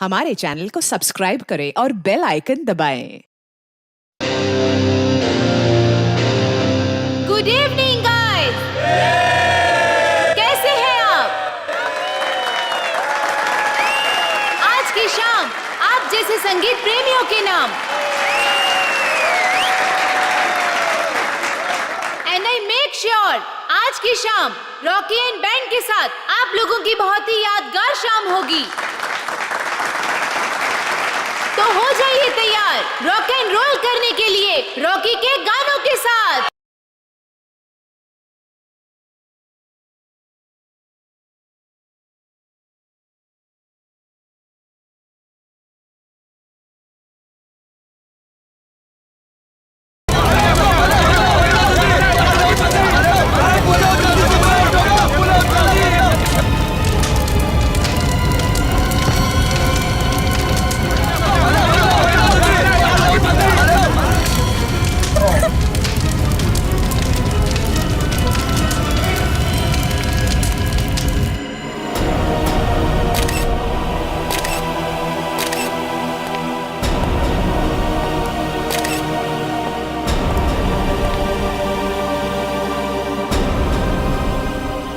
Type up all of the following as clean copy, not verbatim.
हमारे चैनल को सब्सक्राइब करें और बेल आइकन दबाएं। गुड इवनिंग गाइस, कैसे हैं आप? आज की शाम आप जैसे संगीत प्रेमियों के नाम एंड आई मेक श्योर आज की शाम रॉकी एंड बैंड के साथ आप लोगों की बहुत ही यादगार शाम होगी। तो हो जाइए तैयार रॉक एंड रोल करने के लिए रॉकी के गानों के साथ।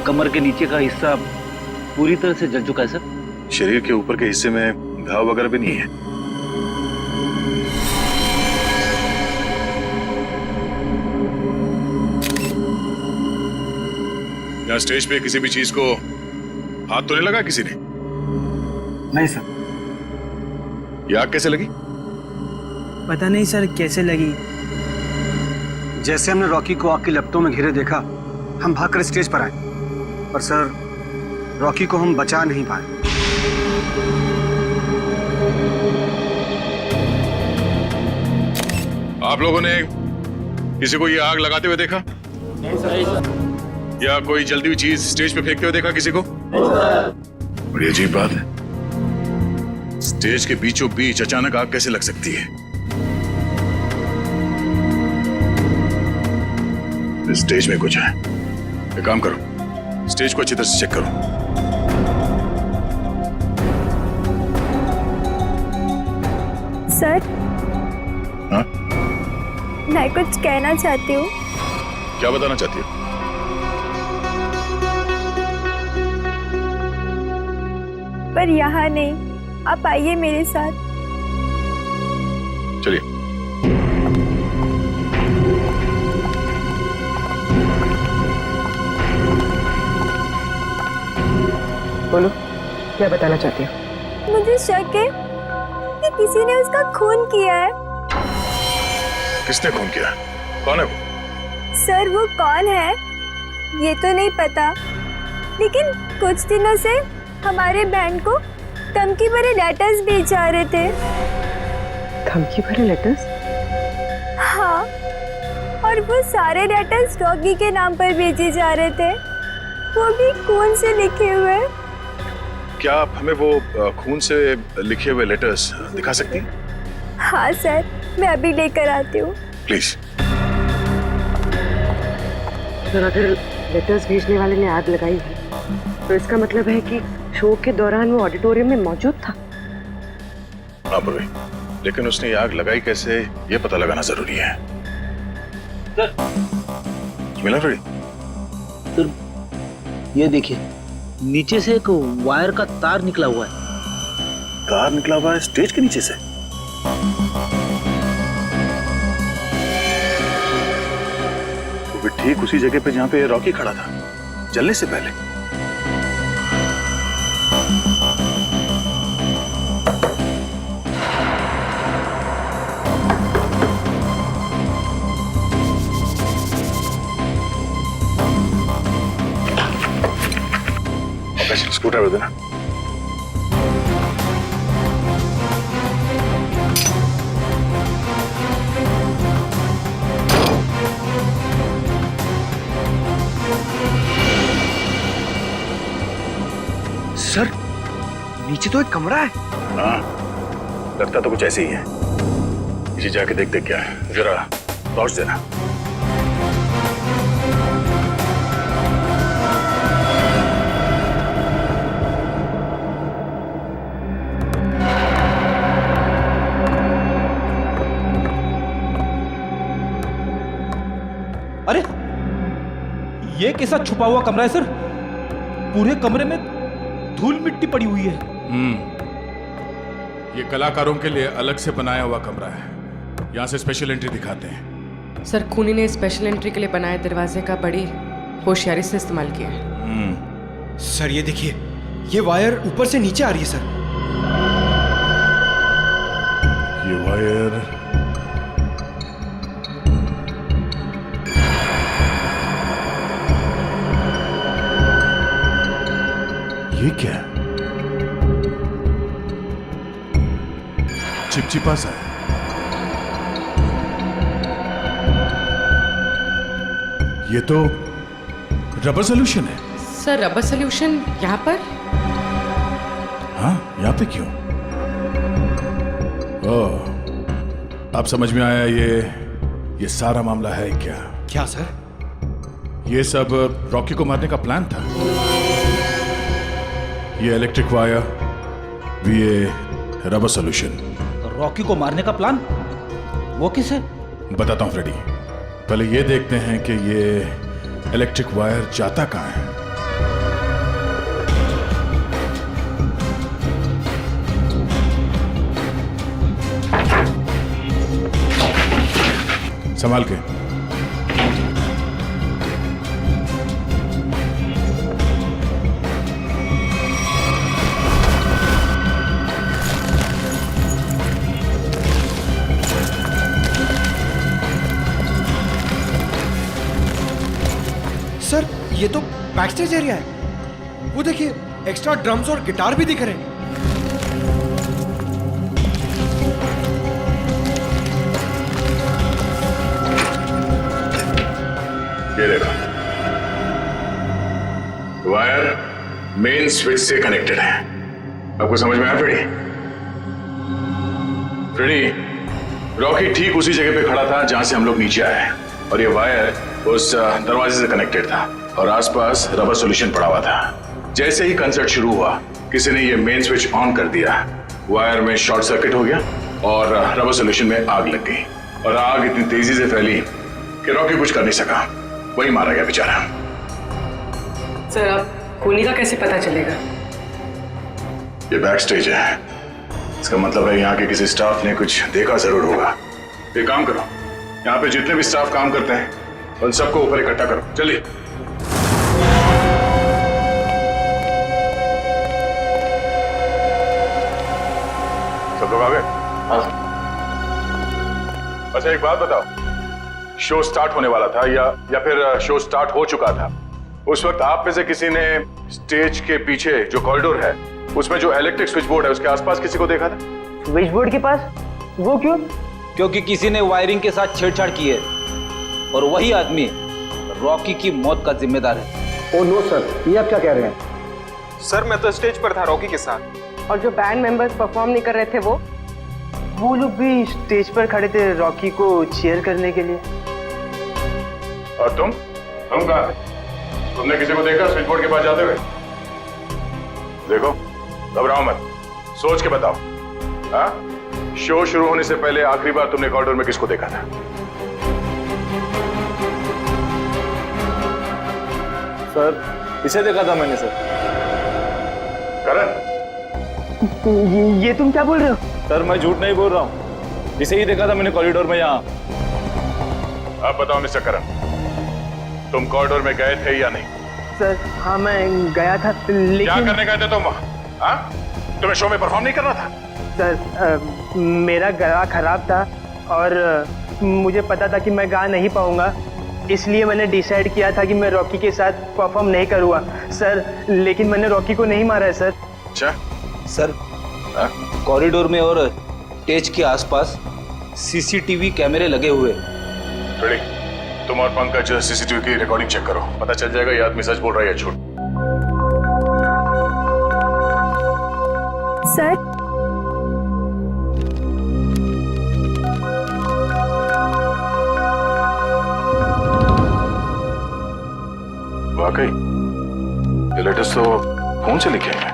कमर के नीचे का हिस्सा पूरी तरह से जल चुका है सर। शरीर के ऊपर के हिस्से में घाव वगैरह भी नहीं है। यहाँ स्टेज पे किसी भी चीज को हाथ तो नहीं लगा किसी ने? नहीं सर। ये आग कैसे लगी? पता नहीं सर कैसे लगी। जैसे हमने रॉकी को आग की लपटों में घिरे देखा, हम भागकर स्टेज पर आए, पर सर रॉकी को हम बचा नहीं पाए। आप लोगों ने किसी को ये आग लगाते हुए देखा? या कोई जलती हुई चीज स्टेज पे फेंकते हुए देखा किसी को? बड़ी अजीब बात है, स्टेज के बीचों बीच अचानक आग कैसे लग सकती है? इस स्टेज में कुछ है। एक काम करो, स्टेज को अच्छी तरह से चेक करो। सर, हाँ? मैं कुछ कहना चाहती हूँ। क्या बताना चाहती हो? पर यहाँ नहीं, आप आइए मेरे साथ। चलिए। बोलो, क्या बताना चाहती हो? मुझे शक है कि किसी ने उसका खून किया है। किसने खून किया? कौन है वो? सर वो कौन है ये तो नहीं पता, लेकिन कुछ दिनों से हमारे बैंड को धमकी भरे लेटर्स भेज जा रहे थे। धमकी भरे लेटर्स? हाँ, और वो सारे लेटर्स रॉकी के नाम पर भेजे जा रहे थे, वो भी खून से लिखे हुए। क्या आप हमें वो खून से लिखे हुए लेटर्स दिखा सकती हैं? हाँ सर, मैं अभी लेकर आती हूँ। प्लीज। सर, अगर लेटर्स भेजने वाले ने आग लगाई है तो इसका मतलब है कि शो के दौरान वो ऑडिटोरियम में मौजूद था। हाँ पूर्वी, लेकिन उसने ये आग लगाई कैसे, ये पता लगाना जरूरी है। मिला फ्रेडी? सर, ये देखिए, नीचे से एक वायर का तार निकला हुआ है। तार निकला हुआ है स्टेज के नीचे से? वो भी ठीक उसी जगह पे जहां पे रॉकी खड़ा था जलने से पहले। स्क्रूड्राइवर देना। सर, नीचे तो एक कमरा है। हाँ, लगता तो कुछ ऐसे ही है। इसे जाके देखते क्या है, जरा टॉर्च देना। ये कैसा छुपा हुआ कमरा है सर? पूरे कमरे में धूल मिट्टी पड़ी हुई है। ये कलाकारों के लिए अलग से बनाया हुआ कमरा है। यहाँ से स्पेशल एंट्री दिखाते हैं। सर खूनी ने स्पेशल एंट्री के लिए बनाए दरवाजे का बड़ी होशियारी से इस्तेमाल किया है। सर ये देखिए, ये वायर ऊपर से नीचे आ रही है सर। ये वायर ये क्या है? चिपचिपा सा है। ये तो रबर सोल्यूशन है। सर रबर सोल्यूशन यहाँ पर? हाँ, यहाँ पे क्यों? ओह, अब समझ में आया। ये सारा मामला है क्या? क्या सर? ये सब रॉकी को मारने का प्लान था। ये इलेक्ट्रिक वायर भी, ये रबर सोल्यूशन। रॉकी को मारने का प्लान? वो किसे? बताता हूं फ्रेडी। पहले ये देखते हैं कि ये इलेक्ट्रिक वायर जाता कहां है। संभाल के। सर ये तो बैक स्टेज एरिया है। वो देखिए, एक्स्ट्रा ड्रम्स और गिटार भी दिख रहे हैं। ये देखो, वायर मेन स्विच से कनेक्टेड है। आपको समझ में आया फ्रेडी? फ्रेडी, रॉकी ठीक उसी जगह पे खड़ा था जहां से हम लोग नीचे आए, और ये वायर उस दरवाजे से कनेक्टेड था और आसपास रबर सोल्यूशन पड़ा हुआ था। जैसे ही कंसर्ट शुरू हुआ, किसी ने ये मेन स्विच ऑन कर दिया, वायर में शॉर्ट सर्किट हो गया और रबर सोल्यूशन में आग लग गई। और आग इतनी तेजी से फैली कि रॉकी कुछ कर नहीं सका, वही मारा गया बेचारा। सर अब खूनी का कैसे पता चलेगा? ये बैक स्टेज है, इसका मतलब है यहाँ के किसी स्टाफ ने कुछ देखा जरूर होगा। एक काम करो, यहाँ पे जितने भी स्टाफ काम करते हैं उन सबको ऊपर इकट्ठा करो। चलिए। सब लोग आ गए? अच्छा एक बात बताओ, शो स्टार्ट होने वाला था या फिर शो स्टार्ट हो चुका था? उस वक्त आप में से किसी ने स्टेज के पीछे जो कॉरिडोर है, उसमें जो इलेक्ट्रिक स्विच बोर्ड है, उसके आसपास किसी को देखा था? स्विच बोर्ड के पास? वो क्यों? क्योंकि किसी ने वायरिंग के साथ छेड़छाड़ की है और वही आदमी रॉकी की मौत का जिम्मेदार है। ओ नो सर, ये आप क्या कह रहे हैं? सर मैं तो स्टेज पर था रॉकी के साथ। और जो बैंड मेंबर्स परफॉर्म नहीं कर रहे थे वो लोग भी स्टेज पर खड़े थे रॉकी को चीयर करने के लिए। और तुम कहाँ थे? तुमने किसी को देखा स्विच बोर्ड के पास जाते हुए? देखो, घबराओ मत, सोच के बताओ। हाँ, शो शुरू होने से पहले आखिरी बार तुमने कॉरिडोर में किसको देखा था? सर इसे देखा था मैंने सर। करण, ये तुम क्या बोल रहे हो? सर मैं झूठ नहीं बोल रहा हूँ, इसे ही देखा था मैंने कॉरिडोर में यहाँ। आप बताओ मिस्टर करण, तुम कॉरिडोर में गए थे या नहीं? सर हाँ मैं गया था, लेकिन क्या करने गए थे तुम वहाँ? हाँ? तुम्हें शो में परफॉर्म नहीं करना था? सर मेरा गला खराब था और मुझे पता था कि मैं गा नहीं पाऊंगा, इसलिए मैंने डिसाइड किया था कि मैं रॉकी के साथ परफॉर्म नहीं करूँगा सर। लेकिन मैंने रॉकी को नहीं मारा है सर। अच्छा सर, कॉरिडोर में और स्टेज के आसपास सीसीटीवी कैमरे लगे हुए। रेडी, तुम और पंकज सीसीटीवी की रिकॉर्डिंग चेक करो, पता चल जाएगा ये आदमी सच बोल रहा है या झूठ। सर वाकई ये लेटर्स तो फोन से लिखे हैं।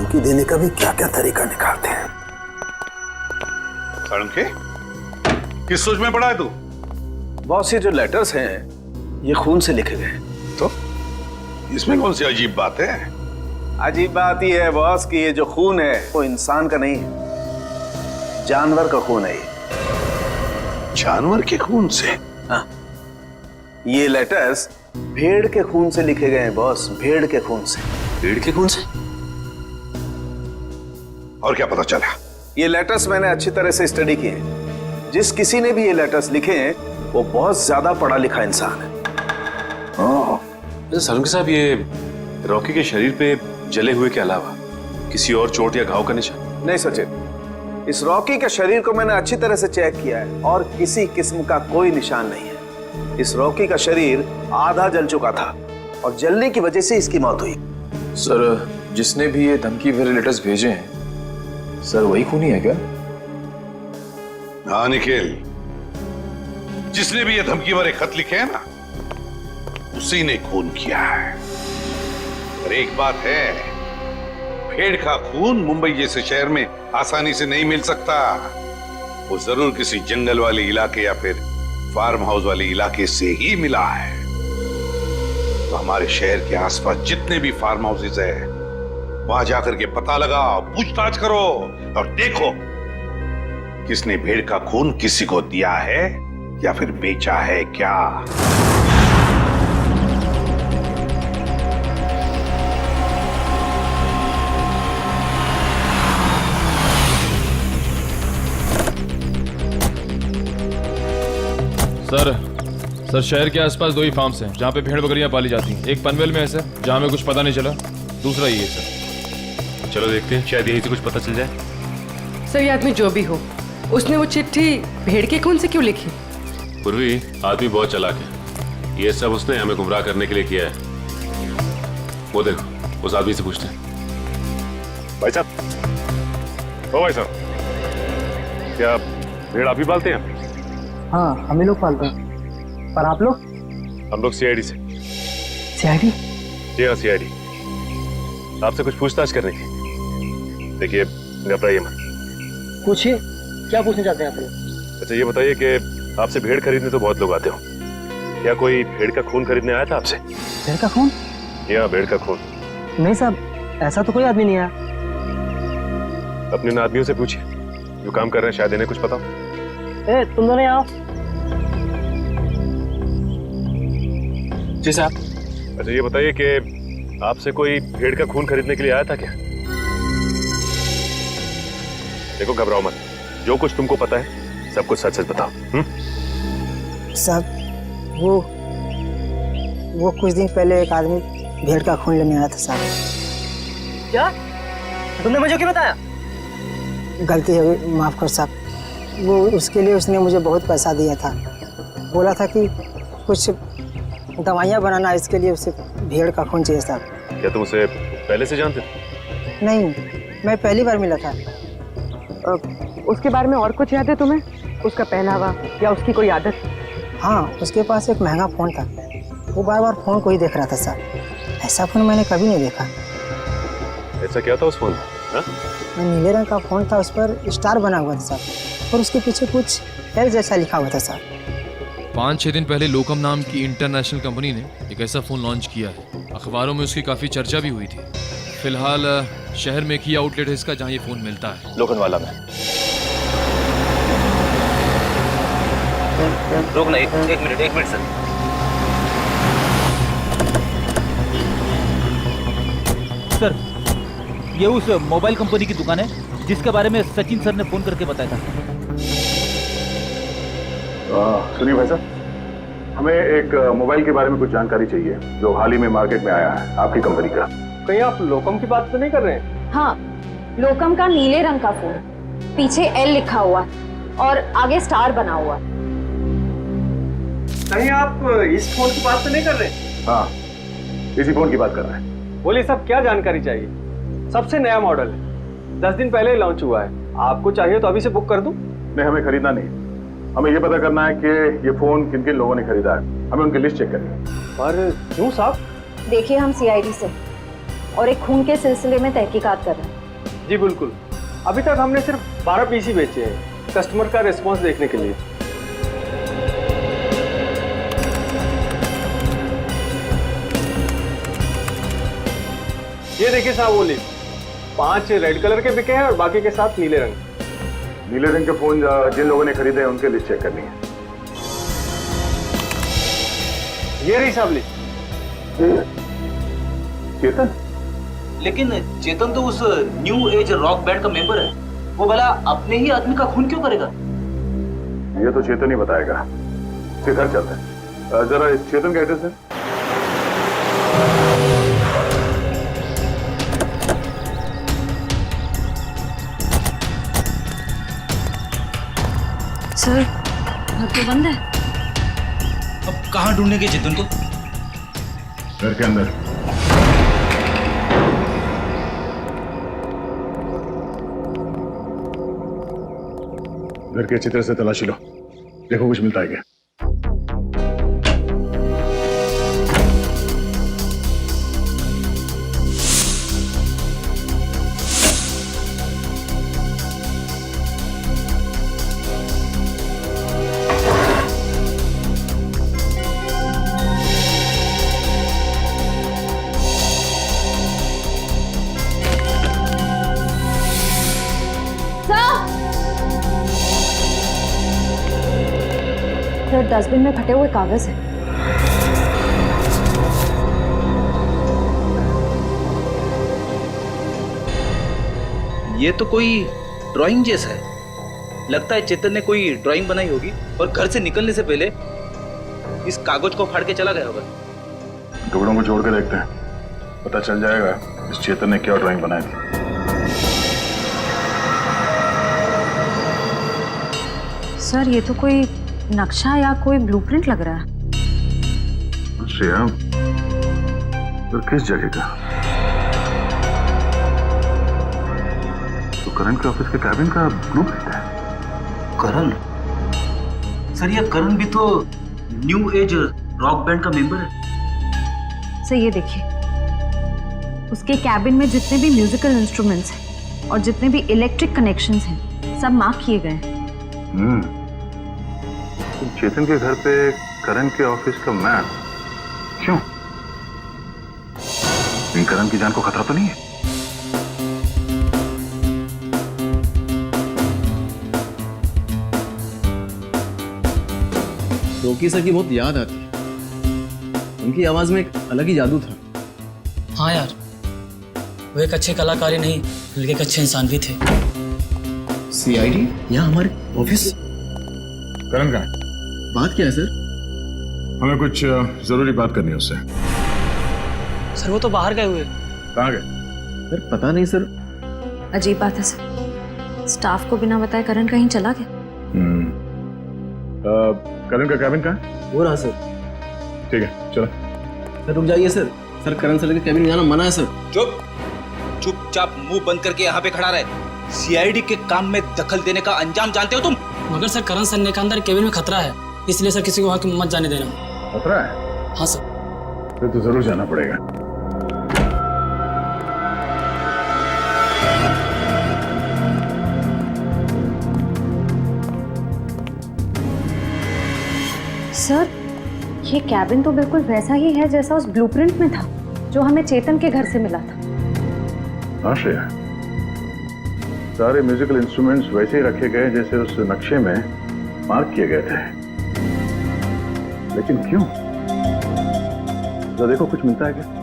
धमकी देने का भी क्या क्या तरीका निकालते हैं। साळुंखे, किस सोच में पड़ा है तू? बॉस, ये जो लेटर्स हैं ये खून से लिखे गए। तो इसमें कौन सी अजीब बात है? अजीब बात यह है बॉस कि ये जो खून है वो इंसान का नहीं है, जानवर का खून है। ये जानवर के खून से? हाँ, ये लेटर्स भेड़ के खून से लिखे गए हैं बॉस, भेड़ के खून से। भेड़ के खून से? और क्या पता चला? ये लेटर्स मैंने अच्छी तरह से स्टडी किए हैं। जिस किसी ने भी ये लेटर्स लिखे हैं वो बहुत ज्यादा पढ़ा लिखा इंसान है। साळुंखे साहब, ये रॉकी के शरीर पे जले हुए के अलावा किसी और चोट या घाव का निशान? नहीं सचिन, इस रॉकी के शरीर को मैंने अच्छी तरह से चेक किया है और किसी किस्म का कोई निशान नहीं है। इस रॉकी का शरीर आधा जल चुका था और जलने की वजह से इसकी मौत हुई। सर, जिसने भी ये धमकी भरे लेटर्स भेजे हैं सर, वही खूनी है क्या? हाँ निखिल, जिसने भी ये धमकी भरे खत लिखे हैं ना, उसी ने खून किया है। और एक बात है, भेड़ का खून मुंबई जैसे शहर में आसानी से नहीं मिल सकता। वो जरूर किसी जंगल वाले इलाके या फिर फार्म हाउस वाले इलाके से ही मिला है। तो हमारे शहर के आसपास जितने भी फार्म हाउसेस है, वहां जाकर के पता लगाओ, पूछताछ करो और देखो किसने भेड़ का खून किसी को दिया है या फिर बेचा है क्या। सर, शहर के आसपास 2 ही फार्म्स हैं जहाँ पे भेड़ बकरियां पाली जाती हैं। एक पनवेल में है सर, जहाँ में कुछ पता नहीं चला। दूसरा ये है सर। चलो देखते हैं, शायद यहीं से कुछ पता चल जाए। सर, ये आदमी जो भी हो, उसने वो चिट्ठी भेड़ के खून से क्यों लिखी? पूर्वी, आदमी बहुत चालाक है। ये सब उसने हमें गुमराह करने के लिए किया है। वो देखो, उस आदमी से पूछते हैं। भाई साहब, ओ भाई साहब, क्या भेड़ आप ही पालते हैं? हाँ, हम ही लोग पालते हैं। पर आप लोग? हम लोग सीआईडी से। सीआईडी? जी हाँ, सीआईडी। आपसे कुछ पूछताछ करने की। देखिए, घबराइए मत। पूछिए, क्या पूछना चाहते हैं आप लोग? अच्छा, ये बताइए कि आपसे भेड़ खरीदने तो बहुत लोग आते हो, क्या कोई भेड़ का खून खरीदने आया था आपसे? भेड़ का खून? जी हाँ, भेड़ का खून। नहीं साहब, ऐसा तो कोई आदमी नहीं आया। अपने इन आदमियों से पूछिए जो काम कर रहे हैं, शायद इन्हें कुछ पता हो। तुम दोनों आओ। जी साहब। अच्छा, ये बताइए कि आपसे कोई भेड़ का खून खरीदने के लिए आया था क्या? देखो, घबराओ मत, जो कुछ तुमको पता है सब कुछ सच सच बताओ। साहब, वो कुछ दिन पहले एक आदमी भेड़ का खून लेने आया था साहब। क्या? तुमने मुझे क्यों बताया? गलती हो गई, माफ कर साहब। वो उसके लिए उसने मुझे बहुत पैसा दिया था। बोला था कि कुछ दवाइयाँ बनाना, इसके लिए उसे भेड़ का खून चाहिए साहब। क्या तुम उसे पहले से जानते थे? नहीं, मैं पहली बार मिला था। उसके बारे में और कुछ याद है तुम्हें? उसका पहनावा या उसकी कोई आदत? हाँ, उसके पास एक महंगा फ़ोन था। वो बार बार फ़ोन को ही देख रहा था साहब। ऐसा फ़ोन मैंने कभी नहीं देखा। ऐसा क्या था उस फोन में? नीले रंग का फ़ोन था, उस पर स्टार बना हुआ था साहब, और उसके पीछे कुछ एल जैसा लिखा हुआ था साहब। 5-6 दिन पहले लोकम नाम की इंटरनेशनल कंपनी ने एक ऐसा फ़ोन लॉन्च किया है। अखबारों में उसकी काफ़ी चर्चा भी हुई थी। फिलहाल शहर में एक ही आउटलेट है इसका जहाँ ये फ़ोन मिलता है, लोखंडवाला में। रुकना, एक मिनट सर। सर, ये उस मोबाइल कंपनी की दुकान है जिसके बारे में सचिन सर ने फोन करके बताया था। सुनिए भाई साहब, हमें एक मोबाइल के बारे में कुछ जानकारी चाहिए जो हाल ही में मार्केट में आया है आपकी कंपनी का। कहीं आप लोकम की बात तो नहीं कर रहे हैं? हाँ, लोकम का नीले रंग का फोन, पीछे एल लिखा हुआ और आगे स्टार बना हुआ। कहीं आप इस फोन की बात तो नहीं कर रहे? हाँ, इसी फोन की बात कर रहे हैं। बोलिए साहब, क्या जानकारी चाहिए? सबसे नया मॉडल है, 10 दिन पहले लॉन्च हुआ है। आपको चाहिए तो अभी से बुक कर दूं? नहीं, हमें खरीदना नहीं, हमें ये पता करना है कि ये फोन किन किन लोगों ने खरीदा है। हमें उनकी लिस्ट चेक करनी है। पर क्यों साहब? देखिए, हम सीआईडी से और एक खून के सिलसिले में तहकीकात कर रहे हैं। जी बिल्कुल। अभी तक हमने सिर्फ 12 पीस ही बेचे हैं, कस्टमर का रिस्पॉन्स देखने के लिए। ये देखिए साहब वो लिस्ट, 5 रेड कलर के बिके हैं और बाकी के 7 नीले रंग। नीले रंग के फोन जिन लोगों ने खरीदे हैं उनके लिस्ट चेक करनी है। ये रही साहब लिस्ट। चेतन? लेकिन चेतन तो उस न्यू एज रॉक बैंड का मेंबर है, वो भला अपने ही आदमी का खून क्यों करेगा? ये तो चेतन ही बताएगा। फिर घर चलते हैं। जरा इस चेतन का एड्रेस है। सर घर तो बंद है। अब कहाँ ढूंढेंगे चेतन को? घर के अंदर। घर के अच्छी तरह से तलाशी लो, देखो कुछ मिलता है क्या। सर डस्टबिन में फटे हुए कागज है। ये तो कोई ड्राइंग जैसा है। लगता है चेतन ने कोई ड्राइंग बनाई होगी और घर से निकलने से पहले इस कागज को फाड़ के चला गया होगा। टुकड़ों को जोड़ के देखते हैं, पता चल जाएगा इस चेतन ने क्या ड्राइंग बनाई थी। सर ये तो कोई नक्शा या कोई ब्लूप्रिंट लग रहा है। श्रेया, तो किस जगह का? तो करण के ऑफिस के कैबिन का ब्लूप्रिंट है। करण? सर ये करण भी तो न्यू एज रॉक बैंड का मेंबर है। सर ये देखिए, उसके कैबिन में जितने भी म्यूजिकल इंस्ट्रूमेंट्स हैं और जितने भी इलेक्ट्रिक कनेक्शंस हैं सब मार्क किए गए हैं। चेतन के घर पे करण के ऑफिस का मैप क्यों? इन करण की जान को खतरा तो नहीं है? रॉकी सर की बहुत याद आती है। उनकी आवाज में एक अलग ही जादू था। हाँ यार, वो एक अच्छे कलाकार ही नहीं बल्कि एक अच्छे इंसान भी थे। सीआईडी यहाँ हमारे ऑफिस? करण का बात क्या है सर? हमें कुछ जरूरी बात करनी है उससे। सर वो तो बाहर गए हुए। कहाँ गए? सर पता नहीं सर। अजीब बात है सर, स्टाफ को बिना बताए करण कहीं चला गया। करण का कैबिन कहाँ है? वो रहा सर। ठीक है चलो। सर रुक जाइए सर, सर करण सर के कैबिन में जाना मना है सर। चुप, चुपचाप मुंह बंद करके यहाँ पे खड़ा रहे। सीआईडी के काम में दखल देने का अंजाम जानते हो तुम? मगर सर करण सर ने अंदर कैबिन में खतरा है, इसलिए सर किसी को वहां मत जाने देना। खतरा है? हाँ सर। फिर तो जरूर जाना पड़ेगा। सर ये कैबिन तो बिल्कुल वैसा ही है जैसा उस ब्लूप्रिंट में था जो हमें चेतन के घर से मिला था। हाँ श्रेया, सारे म्यूजिकल इंस्ट्रूमेंट्स वैसे ही रखे गए जैसे उस नक्शे में मार्क किए गए थे। लेकिन क्यों? तो देखो कुछ मिलता है क्या?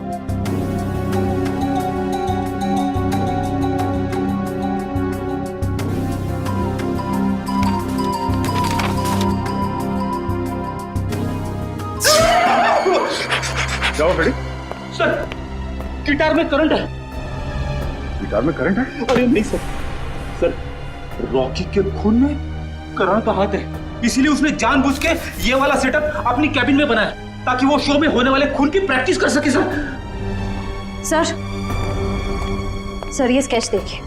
जाओ फ्रेडी। सर गिटार में करंट है। गिटार में करंट है? अरे नहीं सर, सर रॉकी के खून में करण का हाथ है, इसीलिए उसने जानबूझ के ये वाला सेटअप अपनी कैबिन में बनाया ताकि वो शो में होने वाले खून की प्रैक्टिस कर सके। सर ये स्केच देखिए,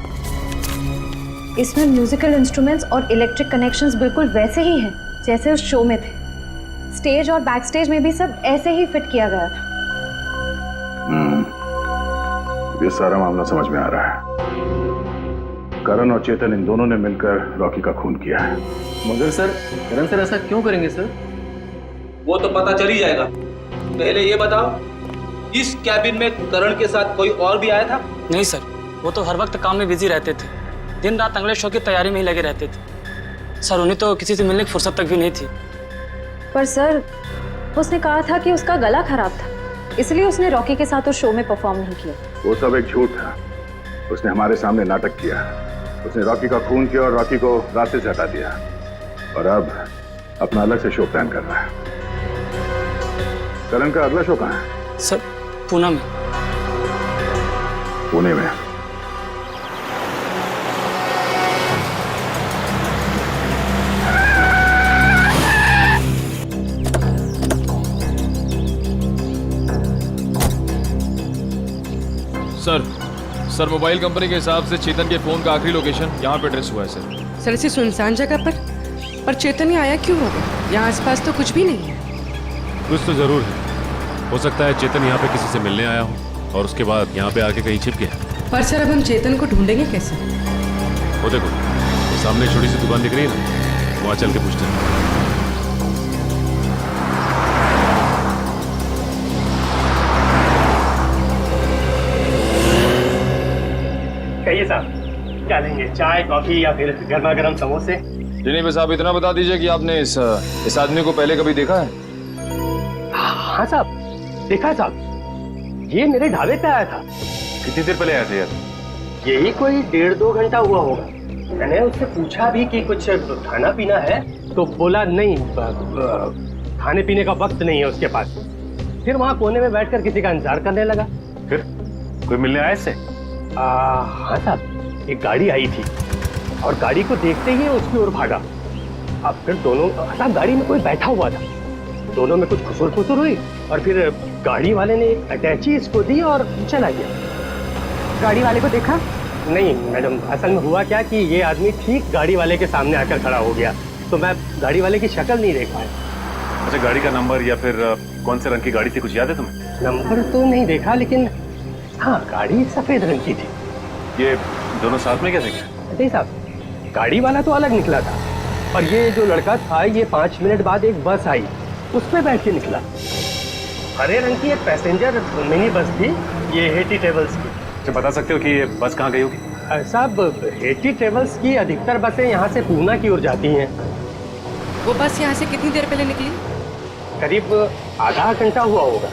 इसमें म्यूजिकल इंस्ट्रूमेंट्स और इलेक्ट्रिक कनेक्शंस बिल्कुल वैसे ही हैं जैसे उस शो में थे। स्टेज और बैक स्टेज में भी सब ऐसे ही फिट किया गया था। ये सारा मामला समझ में आ रहा है। करण और चेतन इन दोनों ने मिलकर रॉकी का खून किया है। मगर सर, करण सर ऐसा क्यों करेंगे सर? वो तो पता चल ही जाएगा। पहले ये बताओ, इस कैबिन में करण के साथ कोई और भी आया था? नहीं सर, वो तो हर वक्त काम में बिजी रहते थे, दिन रात अगले शो की तैयारी में ही लगे रहते थे। सर उन्हें तो किसी से मिलने की फुर्सत तक भी नहीं थी। पर सर, उसने कहा था कि उसका गला खराब था, इसलिए उसने रॉकी के साथ उस शो में परफॉर्म नहीं किया। वो सब एक झूठ था। उसने हमारे सामने नाटक किया। उसने रॉकी का खून किया और रॉकी को रास्ते से हटा दिया, और अब अपना अलग से शो प्लान कर रहा है। करण का अगला शो कहाँ है? सर पूना में। पुणे में? सर मोबाइल कंपनी के हिसाब से चेतन के फोन का आखिरी लोकेशन यहाँ पे ट्रेस हुआ है सर। सर इसी सुनसान जगह पर चेतन ही आया क्यों होगा? यहाँ आसपास तो कुछ भी नहीं है। कुछ तो जरूर है। हो सकता है चेतन यहाँ पे किसी से मिलने आया हो और उसके बाद यहाँ पे आके कहीं छिप गया। पर सर अब हम चेतन को ढूंढेंगे कैसे? वो देखो, सामने छोटी सी दुकान दिख रही है ना, वहाँ चल के पूछते हैं। कहिए साहब, क्या लेंगे? चाय, कॉफी या फिर गर्मा गर्म समोसे? नहीं बस आप इतना बता दीजिए कि आपने इस आदमी को पहले कभी देखा है? हाँ साहब, देखा है साहब। ये मेरे ढाबे पे आया था। कितनी देर पहले आया था यार? यही कोई 1.5-2 घंटा हुआ होगा। मैंने उससे पूछा भी कि कुछ खाना पीना है, तो बोला नहीं, खाने पीने का वक्त नहीं है उसके पास। फिर वहाँ कोने में बैठकर किसी का इंतजार करने लगा। फिर कोई मिलने आया इससे? हाँ साहब, एक गाड़ी आई थी और गाड़ी को देखते ही उसकी ओर भागा। अब फिर दोनों, साहब गाड़ी में कोई बैठा हुआ था, दोनों में कुछ खुसुर खुसुर हुई और फिर गाड़ी वाले ने एक अटैची इसको दी और चला गया। गाड़ी वाले को देखा? नहीं मैडम, असल में हुआ क्या कि ये आदमी ठीक गाड़ी वाले के सामने आकर खड़ा हो गया, तो मैं गाड़ी वाले की शक्ल नहीं देख पाया। अच्छा, गाड़ी का नंबर या फिर कौन से रंग की गाड़ी थी, कुछ याद है तुम्हें? नंबर तो नहीं देखा, लेकिन हाँ गाड़ी सफेद रंग की थी। ये दोनों साथ में कैसे गए? नहीं साहब, गाड़ी वाला तो अलग निकला था और ये जो लड़का था, ये 5 मिनट बाद एक बस आई, उसमें बैठ के निकला। हरे रंग की एक पैसेंजर मिनी बस थी, ये हेटी ट्रेवल्स की। अच्छा, बता सकते हो कि ये बस कहाँ गई होगी? साहब, हेटी ट्रेवल्स की अधिकतर बसें यहाँ से पूना की ओर जाती हैं। वो बस यहाँ से कितनी देर पहले निकली? करीब आधा घंटा हुआ होगा।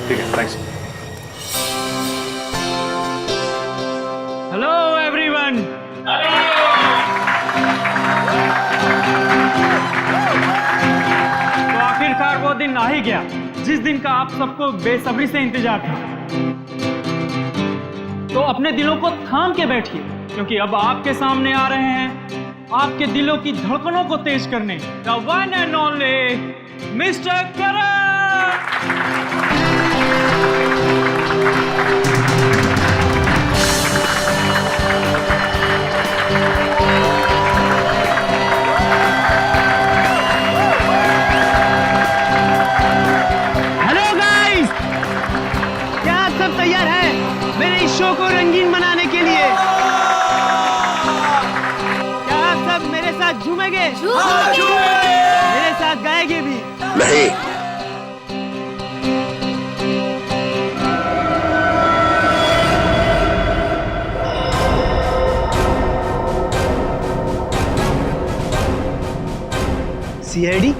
ठीक है, थैंक्स। Hello everyone. तो आखिरकार वो दिन आ ही गया जिस दिन का आप सबको बेसब्री से इंतजार था। तो अपने दिलों को थाम के बैठिए, क्योंकि अब आपके सामने आ रहे हैं आपके दिलों की धड़कनों को तेज करने the one and only mister Karan. तैयार है मेरे इस शो को रंगीन बनाने के लिए? क्या आप सब मेरे साथ झूमेंगे? मेरे साथ गाएंगे भी? नहीं। सीआईडी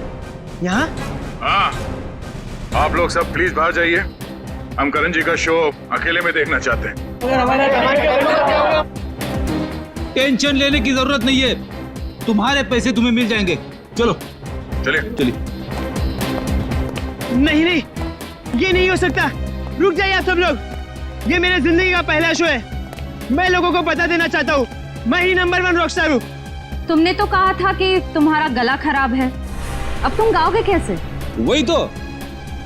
यहाँ? हाँ, आप लोग सब प्लीज बाहर जाइए। हम करण जी का शो अकेले में देखना चाहते हैं। टेंशन लेने की जरूरत नहीं है, तुम्हारे पैसे तुम्हें मिल जाएंगे। चलो चलिए चलिए। नहीं नहीं, ये नहीं हो सकता। रुक जाइए आप सब लोग, ये मेरे जिंदगी का पहला शो है। मैं लोगों को बता देना चाहता हूँ, मैं ही नंबर 1 रॉकस्टार हूँ। तुमने तो कहा था कि तुम्हारा गला खराब है, अब तुम गाओगे कैसे? वही तो,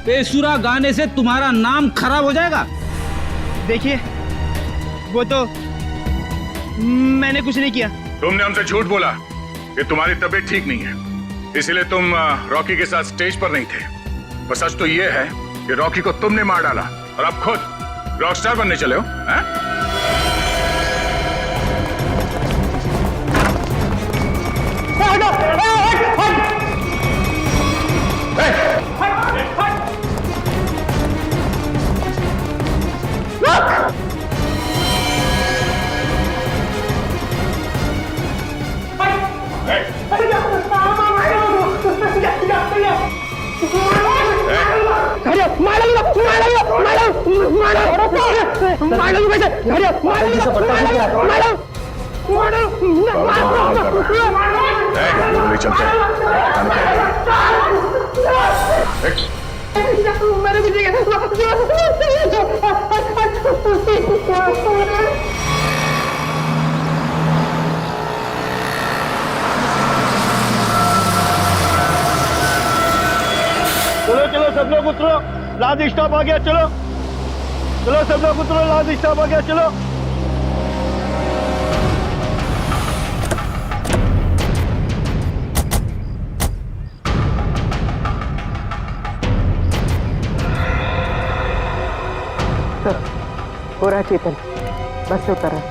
बेसुरा गाने से तुम्हारा नाम खराब हो जाएगा। देखिए, वो तो मैंने कुछ नहीं किया। तुमने हमसे झूठ बोला कि तुम्हारी तबीयत ठीक नहीं है, इसीलिए तुम रॉकी के साथ स्टेज पर नहीं थे। पर सच तो ये है कि रॉकी को तुमने मार डाला और अब खुद रॉकस्टार बनने चले हो। चलो चलो सब लोग उतरो, लास्ट स्टॉप आ गया, चलो चलो सब लोग उतरो, लास्ट स्टॉप आ गया, चलो। हो रहा चेतन, बस से उतर रहा।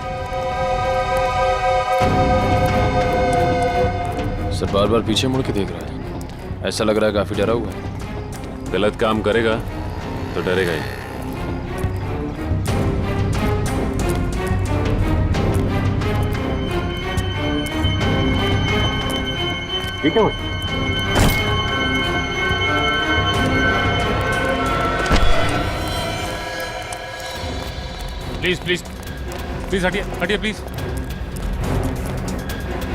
सर बार बार पीछे मुड़ के देख रहा है, ऐसा लग रहा है काफी डरा हुआ है। गलत काम करेगा तो डरेगा ही। ठीक है प्लीज प्लीज प्लीज हटिए हटिए प्लीज।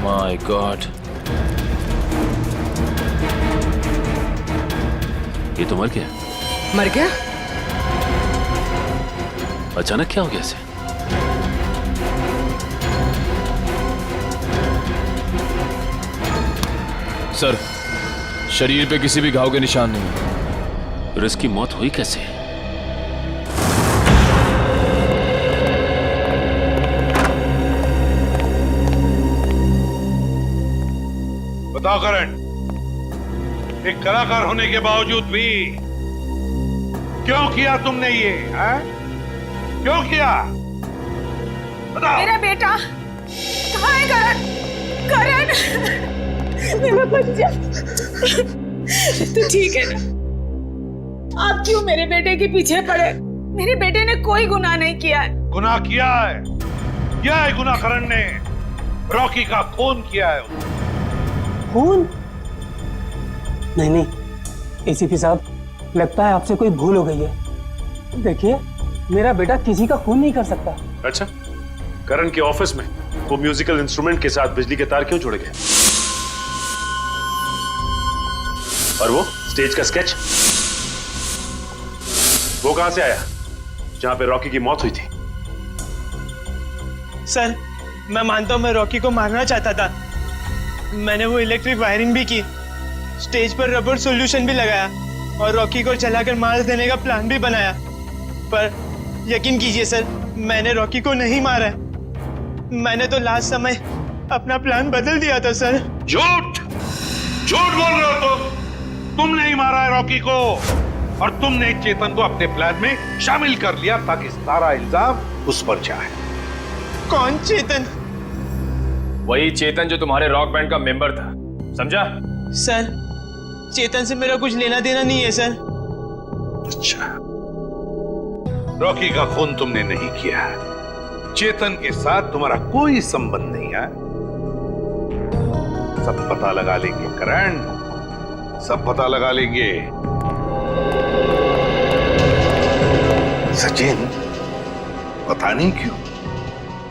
माय गॉड, ये तो मर गया। मर गया? अचानक क्या हो गया इसे? सर शरीर पे किसी भी घाव के निशान नहीं है। फिर इसकी मौत हुई कैसे? बताओ करण, एक कलाकार होने के बावजूद भी क्यों किया तुमने ये? है? क्यों किया? बताओ। मेरा बेटा कहाँ है? करण, करण मेरा बच्चा, तू ठीक है ना? आप क्यों मेरे बेटे के पीछे पड़े? मेरे बेटे ने कोई गुनाह नहीं किया है। गुनाह किया है गुनाह करण ने। रॉकी का खून किया है उसने। खून? नहीं नहीं एसीपी साहब, लगता है आपसे कोई भूल हो गई है। देखिए मेरा बेटा किसी का खून नहीं कर सकता। अच्छा, करण के ऑफिस में वो म्यूजिकल इंस्ट्रूमेंट के साथ बिजली के तार क्यों जुड़ गए? और वो स्टेज का स्केच, वो कहां से आया जहां पे रॉकी की मौत हुई थी? सर मैं मानता हूं मैं रॉकी को मारना चाहता था। मैंने वो इलेक्ट्रिक वायरिंग भी की, स्टेज पर रबर सॉल्यूशन भी लगाया और रॉकी को जलाकर मार देने का प्लान भी बनाया। पर यकीन कीजिए सर, मैंने रॉकी को नहीं मारा। मैंने तो लास्ट समय अपना प्लान बदल दिया था सर। झूठ झूठ बोल रहे हो तुम नहीं मारा है रॉकी को, और तुमने चेतन को अपने प्लान में शामिल कर लिया ताकि सारा इल्जाम उस पर जाए। कौन चेतन? वही चेतन जो तुम्हारे रॉक बैंड का मेंबर था, समझा? सर चेतन से मेरा कुछ लेना देना नहीं है सर। अच्छा, रॉकी का खून तुमने नहीं किया, चेतन के साथ तुम्हारा कोई संबंध नहीं है। सब पता लगा लेंगे करण, सब पता लगा लेंगे। सचिन, पता नहीं क्यों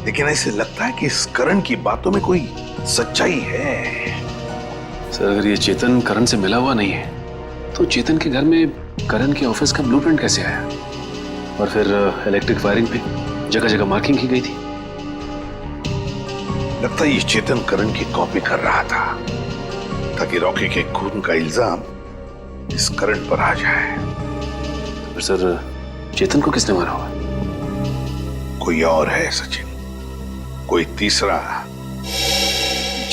लेकिन ऐसे लगता है कि इस करण की बातों में कोई सच्चाई है। सर अगर ये चेतन करण से मिला हुआ नहीं है तो चेतन के घर में करण के ऑफिस का ब्लूप्रिंट कैसे आया? और फिर इलेक्ट्रिक वायरिंग पे जगह जगह मार्किंग की गई थी। लगता है ये चेतन करण की कॉपी कर रहा था ताकि रॉकी के खून का इल्जाम इस करण पर आ जाए। तो फिर सर चेतन को किसने मारा हुआ? कोई और है सचिन, कोई तीसरा,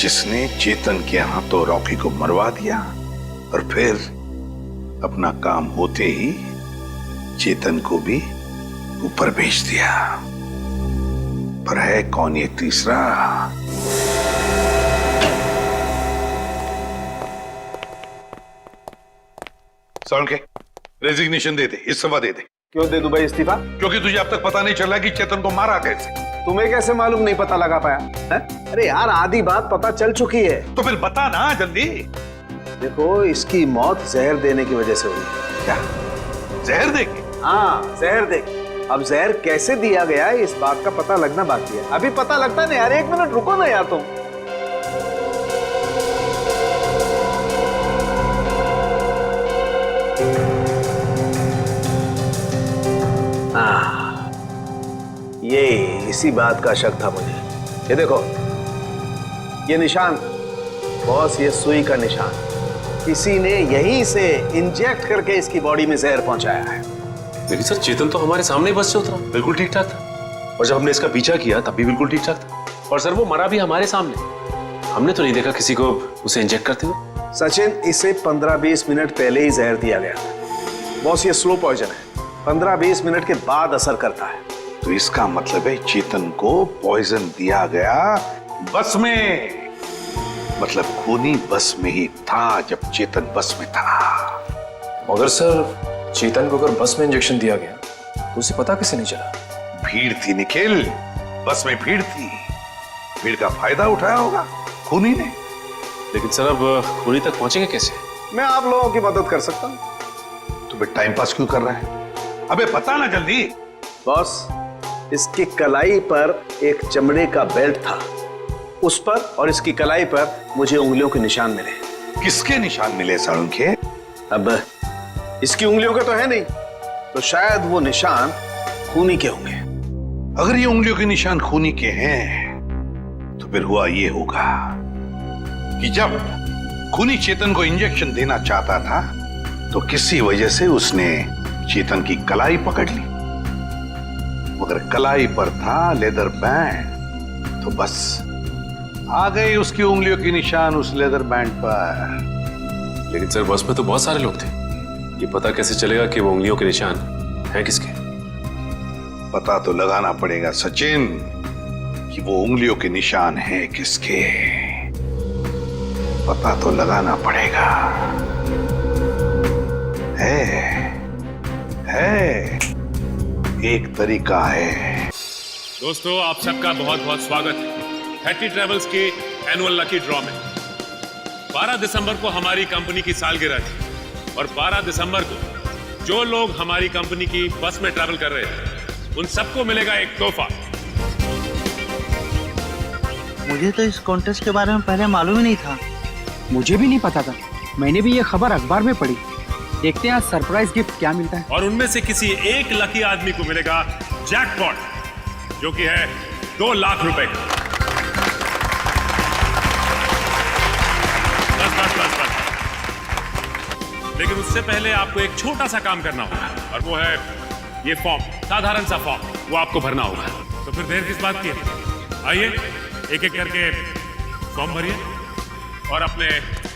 जिसने चेतन के हाथों रॉकी को मरवा दिया और फिर अपना काम होते ही चेतन को भी ऊपर भेज दिया। पर है कौन ये तीसरा? साउंड के रेजिग्नेशन दे दे, इस्तीफा दे दे। क्यों दे दूं भाई इस्तीफा? क्योंकि तुझे अब तक पता नहीं चला कि चेतन को मारा कैसे। तुम्हें कैसे मालूम नहीं पता लगा पाया है? अरे यार आधी बात पता चल चुकी है। तो फिर बता ना जल्दी। देखो इसकी मौत जहर देने की वजह से हुई। क्या जहर दे के? हाँ जहर दे के। अब जहर कैसे दिया गया है इस बात का पता लगना बाकी है। अभी पता लगता नहीं यार, 1 मिनट रुको ना यार तुम। ये इसी बात का शक था मुझे। ये देखो ये निशान बॉस, ये सुई का निशान किसी ने यहीं से इंजेक्ट करके इसकी बॉडी में जहर पहुंचाया है। लेकिन सर चेतन तो हमारे सामने बस से उतरा, बिल्कुल ठीक ठाक था। और जब हमने इसका पीछा किया तब भी बिल्कुल ठीक ठाक था। और सर वो मरा भी हमारे सामने, हमने तो नहीं देखा किसी को उसे इंजेक्ट करते हुए। सचिन इसे 15-20 मिनट पहले ही जहर दिया गया था। बॉस ये स्लो पॉइजन है, 15-20 मिनट के बाद असर करता है। तो इसका मतलब है चेतन को पॉइजन दिया गया बस में। मतलब खूनी बस में ही था जब चेतन बस में था। मगर सर चेतन को अगर बस में इंजेक्शन दिया गया तो उसे पता कैसे नहीं चला? भीड़ थी निखिल, बस में भीड़ थी। भीड़ का फायदा उठाया होगा खूनी ने। लेकिन सर अब खूनी तक पहुंचेंगे कैसे? मैं आप लोगों की मदद कर सकता हूं। तो फिर टाइम पास क्यों कर रहा है? अबे पता ना जल्दी। बॉस इसकी कलाई पर एक चमड़े का बेल्ट था, उस पर और इसकी कलाई पर मुझे उंगलियों के निशान मिले। किसके निशान मिले साळुंखे? अब इसकी उंगलियों के तो है नहीं, तो शायद वो निशान खूनी के होंगे। अगर ये उंगलियों के निशान खूनी के हैं तो फिर हुआ ये होगा कि जब खूनी चेतन को इंजेक्शन देना चाहता था तो किसी वजह से उसने चेतन की कलाई पकड़ ली, मगर कलाई पर था लेदर बैंड, तो बस आ गए उसकी उंगलियों के निशान उस लेदर बैंड पर। लेकिन सर बस में तो बहुत सारे लोग थे, ये पता कैसे चलेगा कि वो उंगलियों के निशान हैं किसके? पता तो लगाना पड़ेगा सचिन कि वो उंगलियों के निशान हैं किसके। पता तो लगाना पड़ेगा। है एक तरीका है। दोस्तों आप सबका बहुत बहुत स्वागत है 30 ट्रेवल्स के एनुअल लकी ड्रॉ में। 12 दिसंबर को हमारी कंपनी की सालगिरह थी और 12 दिसंबर को जो लोग हमारी कंपनी की बस में ट्रैवल कर रहे थे उन सबको मिलेगा एक तोहफा। मुझे तो इस कॉन्टेस्ट के बारे में पहले मालूम ही नहीं था। मुझे भी नहीं पता था, मैंने भी ये खबर अखबार में पढ़ी। देखते हैं आज सरप्राइज गिफ्ट क्या मिलता है। और उनमें से किसी एक लकी आदमी को मिलेगा जैकपॉट, जो कि है 2 लाख रुपए का। बस। लेकिन उससे पहले आपको एक छोटा सा काम करना होगा और वो है ये फॉर्म, साधारण सा फॉर्म, वो आपको भरना होगा। तो फिर देर किस बात की है? आइए एक एक करके फॉर्म भरिए और अपने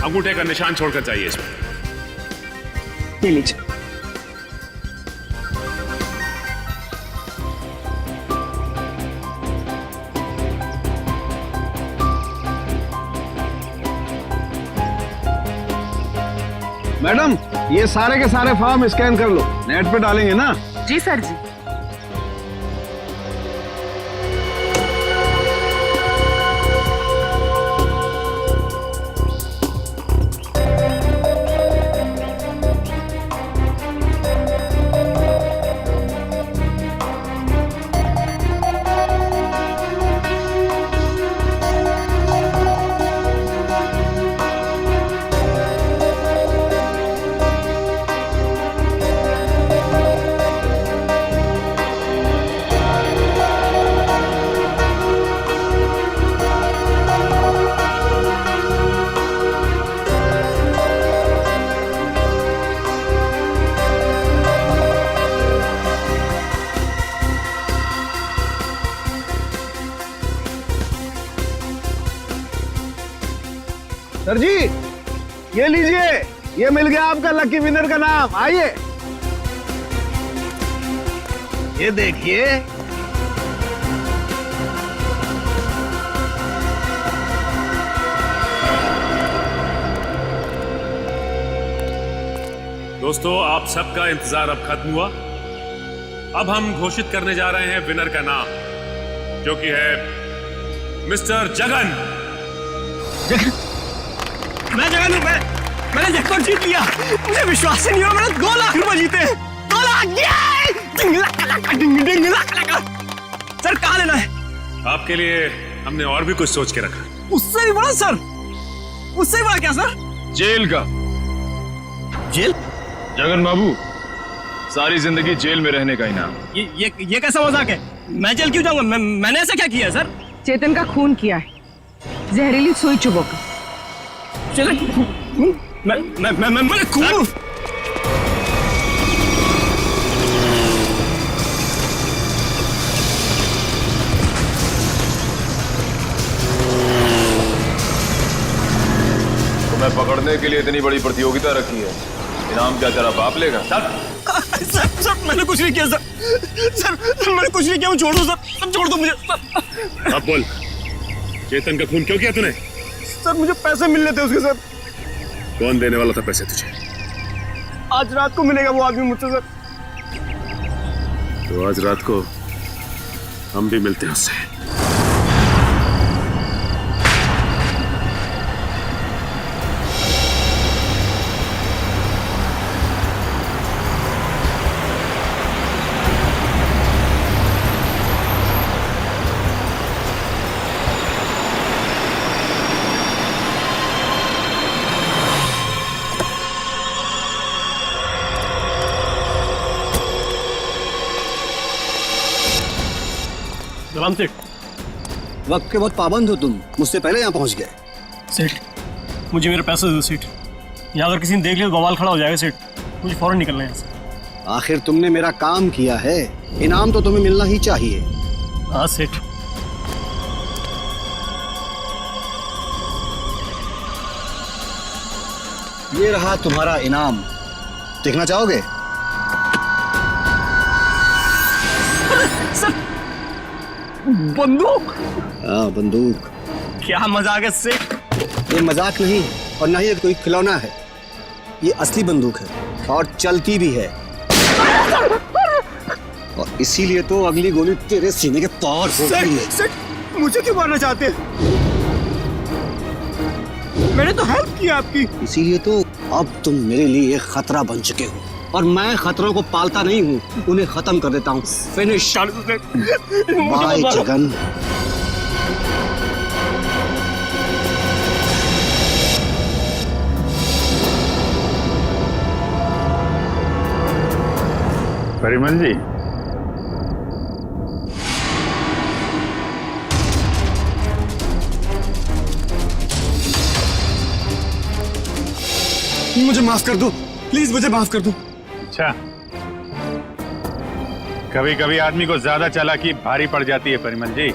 अंगूठे का निशान छोड़कर जाइए इसमें। ले लीजिए। मैडम ये सारे के सारे फॉर्म स्कैन कर लो, नेट पे डालेंगे ना। जी सर जी। सर जी ये लीजिए, ये मिल गया आपका लकी विनर का नाम। आइए ये देखिए। दोस्तों, आप सबका इंतजार अब खत्म हुआ। अब हम घोषित करने जा रहे हैं विनर का नाम, जो कि है मिस्टर जगन। मैं जगन हूं। मैंने जैकपॉट जीत लिया। मुझे विश्वास ही नहीं हो, मैंने 2 लाख रुपए जीते। 2 लाख। सर कहाँ लेना है? आपके लिए हमने और भी कुछ सोच के रखा। उससे भी बड़ा सर? उससे भी बड़ा क्या सर? जेल का। जेल? जगन बाबू, सारी जिंदगी जेल में रहने का इनाम। ये कैसा मजाक है? मैं जेल क्यों जाऊंगा? मैंने ऐसा क्या किया है सर? चेतन का खून किया है, जहरीली सुई चुभो कर। चेतन मैं खून? तुम्हें पकड़ने के लिए इतनी बड़ी प्रतियोगिता रखी है, इनाम क्या तेरा बाप लेगा? सर मैंने कुछ नहीं किया सर मैंने कुछ नहीं किया। छोड़ दो सर, छोड़ दो मुझे। अब बोल, चेतन का खून क्यों किया तूने? सर मुझे पैसे मिलने थे उसके सर। कौन देने वाला था पैसे तुझे? आज रात को मिलेगा वो आदमी मुझसे सर। तो आज रात को हम भी मिलते हैं उससे। सलाम सेठ। वक्त के बहुत पाबंद हो तुम, मुझसे पहले यहाँ पहुँच गए। सेठ मुझे मेरे पैसे दो सेठ। यहाँ अगर किसी ने देख लिया तो बवाल खड़ा हो जाएगा सेठ। मुझे फौरन निकलना है यहाँ से। आखिर तुमने मेरा काम किया है, इनाम तो तुम्हें मिलना ही चाहिए। हाँ सेठ। ये रहा तुम्हारा इनाम, देखना चाहोगे? बंदूक? हाँ बंदूक। क्या मजाक है सेठ? ये मजाक नहीं और ना ही ये कोई खिलौना है, ये असली बंदूक है और चलती भी है। और इसीलिए तो अगली गोली तेरे सीने के पार होगी। सेठ मुझे क्यों मारना चाहते हैं? मैंने तो हेल्प किया आपकी। इसीलिए तो अब तुम मेरे लिए एक खतरा बन चुके हो और मैं खतरों को पालता नहीं हूँ, उन्हें खत्म कर देता हूँ। फिनिश। बाय जगन। परिमल जी, मुझे माफ कर दो प्लीज, मुझे माफ कर दो। अच्छा, कभी कभी आदमी को ज्यादा चालाकी भारी पड़ जाती है परिमल जी।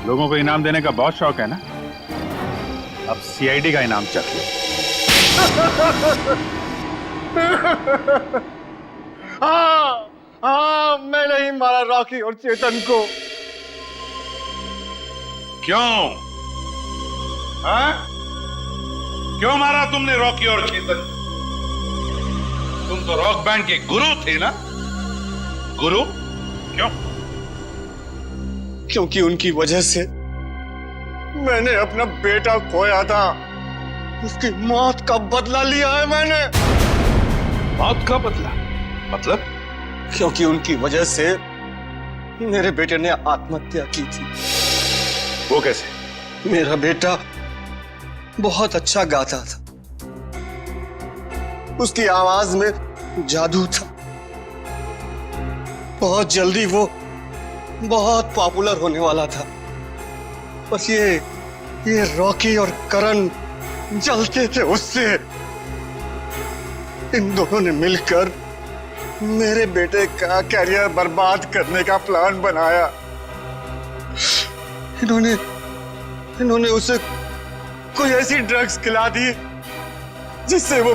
लोगों को इनाम देने का बहुत शौक है ना, अब सीआईडी का इनाम चाहिए। हाँ मैंने ही मारा रॉकी और चेतन को। क्यों? हाँ? क्यों मारा तुमने रॉकी और चेतन? तुम तो रॉक बैंड के गुरु थे ना? गुरु? क्यों? क्योंकि उनकी वजह से मैंने अपना बेटा खोया था। उसकी मौत का बदला लिया है मैंने। मौत का बदला? मतलब? क्योंकि उनकी वजह से मेरे बेटे ने आत्महत्या की थी। वो कैसे? मेरा बेटा बहुत अच्छा गाता था, उसकी आवाज में जादू था। बहुत जल्दी वो बहुत पॉपुलर होने वाला था। बस ये रॉकी और करण जलते थे उससे। इन दोनों ने मिलकर मेरे बेटे का कैरियर बर्बाद करने का प्लान बनाया। इन्होंने उसे कोई ऐसी ड्रग्स खिला दी जिससे वो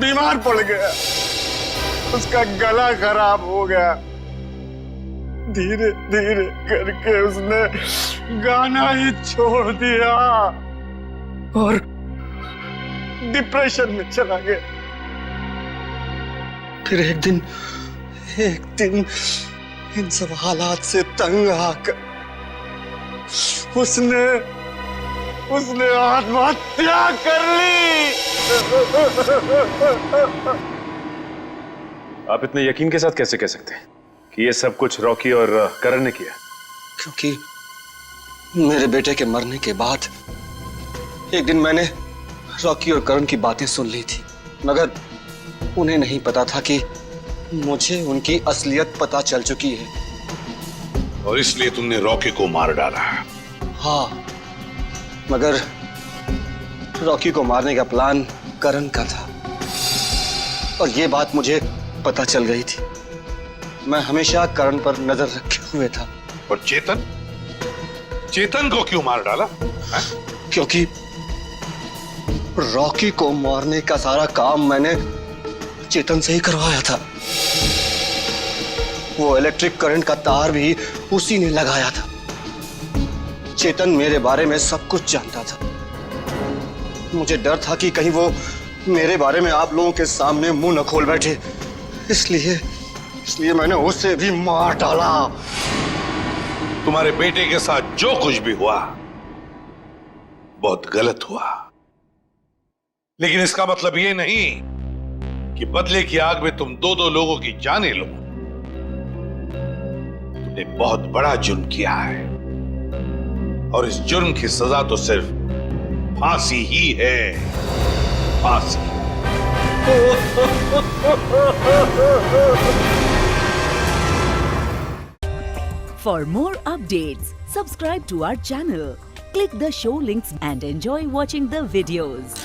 बीमार पड़ गया। उसका गला खराब हो गया। धीरे धीरे करके उसने गाना ही छोड़ दिया और डिप्रेशन में चला गया। फिर एक दिन इन सब हालात से तंग आकर उसने आत्महत्या कर ली। आप इतने यकीन के साथ कैसे कह सकते हैं कि ये सब कुछ रॉकी और करण ने किया? क्योंकि मेरे बेटे के मरने के बाद एक दिन मैंने रॉकी और करण की बातें सुन ली थी, मगर उन्हें नहीं पता था कि मुझे उनकी असलियत पता चल चुकी है। और इसलिए तुमने रॉकी को मार डाला? हाँ, मगर रॉकी को मारने का प्लान करण का था और ये बात मुझे पता चल गई थी। मैं हमेशा करण पर नजर रखे हुए था। और चेतन को क्यों मार डाला? क्योंकि रॉकी को मारने का सारा काम मैंने चेतन से ही करवाया था। वो इलेक्ट्रिक करंट का तार भी उसी ने लगाया था। चेतन मेरे बारे में सब कुछ जानता था। मुझे डर था कि कहीं वो मेरे बारे में आप लोगों के सामने मुंह न खोल बैठे, इसलिए मैंने उसे भी मार डाला। तुम्हारे बेटे के साथ जो कुछ भी हुआ बहुत गलत हुआ, लेकिन इसका मतलब ये नहीं कि बदले की आग में तुम दो लोगों की जानें लो। तुमने बहुत बड़ा जुर्म किया है और इस जुर्म की सजा तो सिर्फ फांसी ही है, फांसी। For more updates, subscribe to our channel, click the show links and enjoy watching the videos.